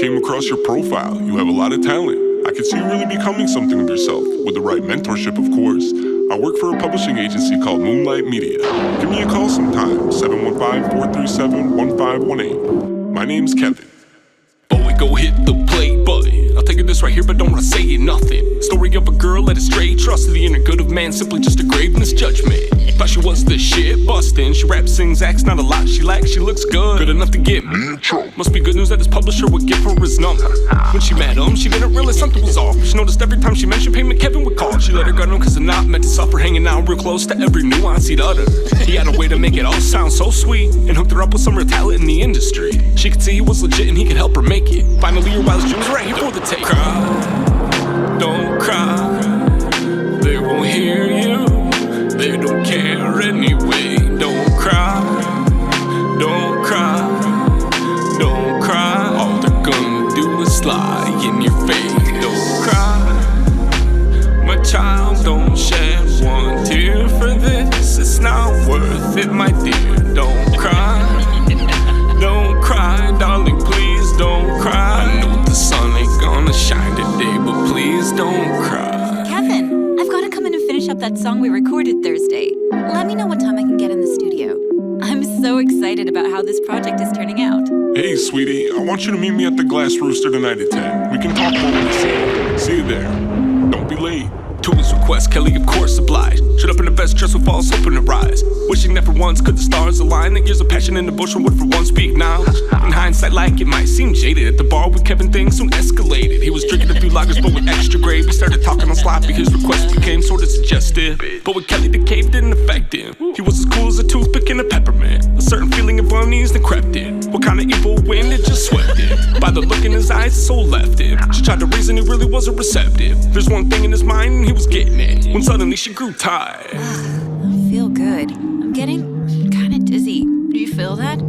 came across your profile. You have a lot of talent. I could see you really becoming something of yourself, with the right mentorship, of course. I work for a publishing agency called Moonlight Media. Give me a call sometime, 715-437-1518. My name's Kevin. Boy, go hit the play button. I'll take it this right here, but don't wanna say nothing. Story of a girl led astray, trusted the inner good of man, simply just a grave misjudgment. Thought she was the shit, bustin'. She raps, sings, acts, not a lot she lacks. She looks good enough to get me. Must be good news that his publisher would give her his number. When she met him, she didn't realize something was off. She noticed every time she mentioned payment, Kevin would call. She let her guard know cause they're not meant to suffer, hanging out real close to every nuance he'd utter. He had a way to make it all sound so sweet, and hooked her up with some real talent in the industry. She could see he was legit and he could help her make it. Finally realized dreams right here for the take. Cry, don't cry, they won't hear you. They don't care anyway. Don't cry, don't cry, don't cry. All they're gonna do is lie in your face. Don't cry, my child, don't shed one tear for this. It's not worth it, my dear. Don't cry, darling, please don't cry. I know the sun ain't gonna shine today, but please don't cry. Kevin, I've gotta come in and finish up that song we recorded Thursday. Let me know what time I can get in the studio. I'm so excited about how this project is turning out. Hey, sweetie, I want you to meet me at the Glass Rooster tonight at 10. We can talk more when you see you. See you there. Don't be late. To his request, Kelly of course obliged. Shut up in the best dress with falls, hoping to rise. Wishing that for once could the stars align. That years of passion in the bush would for once be acknowledged. In hindsight, like it might seem jaded, at the bar with Kevin things soon escalated. He was drinking a few lagers but with extra gravy. Started talking on sloppy, his request became sorta suggestive. But with Kelly the cave didn't affect him. He was as cool as a toothpick and a peppermint. A certain feeling of unease that crept in. What kind of evil wind it just swept in. By the look in his eyes, his soul left him. She tried to reason he really wasn't receptive. There's one thing in his mind and he was getting it. When suddenly she grew tired. I feel good. I'm getting kinda dizzy. Do you feel that?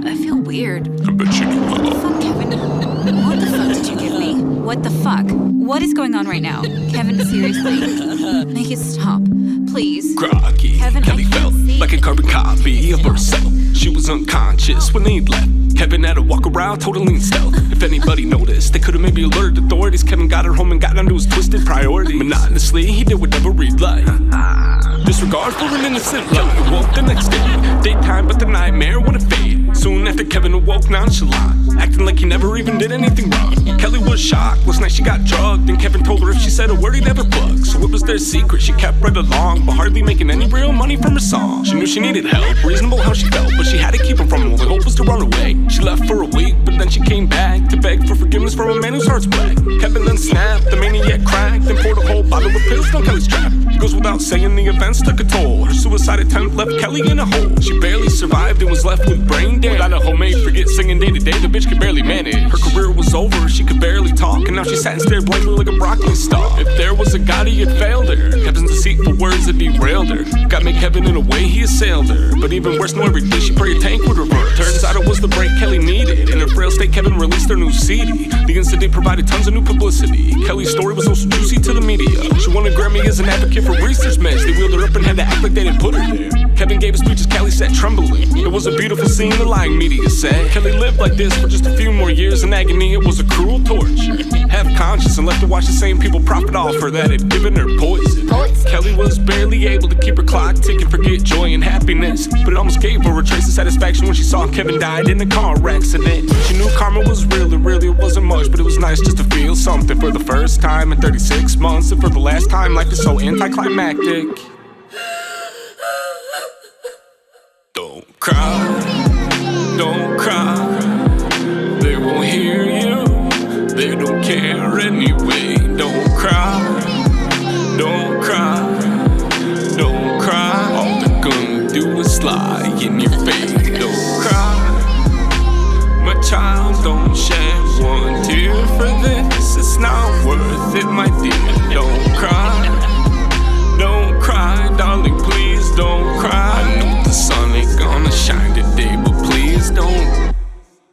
I feel weird. I bet you do. What the fuck, Kevin? What the fuck did you give me? What the fuck? What is going on right now? Kevin, seriously? Make it stop. Please. Groggy, Kevin, Kelly felt like a carbon copy of herself. She was unconscious when they'd left. Kevin had to walk around totally in stealth. If anybody noticed, they could've maybe alerted authorities. Kevin got her home and got onto his twisted priority. Monotonously, he did whatever he'd like. Disregard for an innocent life. Awoke the next day. Daytime, but the nightmare wouldn't fade. Soon after, Kevin awoke nonchalant, acting like he never even did anything wrong. Kelly was shocked. Last night she got drugged, and Kevin told her if she said a word he'd never plug. So it was their secret. She kept right along, but hardly making any real money from her song. She knew she needed help, reasonable how she felt, but she had to keep him from him. The hope was to run away. She left for a week, but then she came back to beg for forgiveness from a man whose heart's black. Kevin then snapped, the maniac cracked, and poured a whole bottle with pills down Kelly's trap. It goes without saying the events took a toll. Her suicide attempt left Kelly in a hole. She barely survived and was left with brain dead. Without a homemade forget singing day to day, the bitch could barely manage. Her career was over, she could barely talk, and now she sat and stared blankly like a broccoli stalk. If there was a god, he had failed her. Kevin's deceitful words had derailed her. Got me Kevin in a way he assailed her. But even worse, no, every day she prayed a tank would revert. Turns out it was the break Kelly needed. In her frail state, Kevin released her new CD. The incident provided tons of new publicity. Kelly's story was also juicy to the media. She won a Grammy as an advocate for research meds. They wheeled her up and had to act like they didn't put her there. Kevin gave a speech as Kelly sat trembling. It was a beautiful scene, the lying media said. Kelly lived like this for just a few more years in agony. It was a cruel torture. Half conscious and left to watch the same people profit off her that had given her poison. Kelly was barely able to keep her clock ticking, forget joy and happiness. But it almost gave her a trace of satisfaction when she saw Kevin died in a car accident. She knew karma was real, it really wasn't much, but it was nice just to feel something for the first time in 36 months. And for the last time, life is so anticlimactic. Don't cry.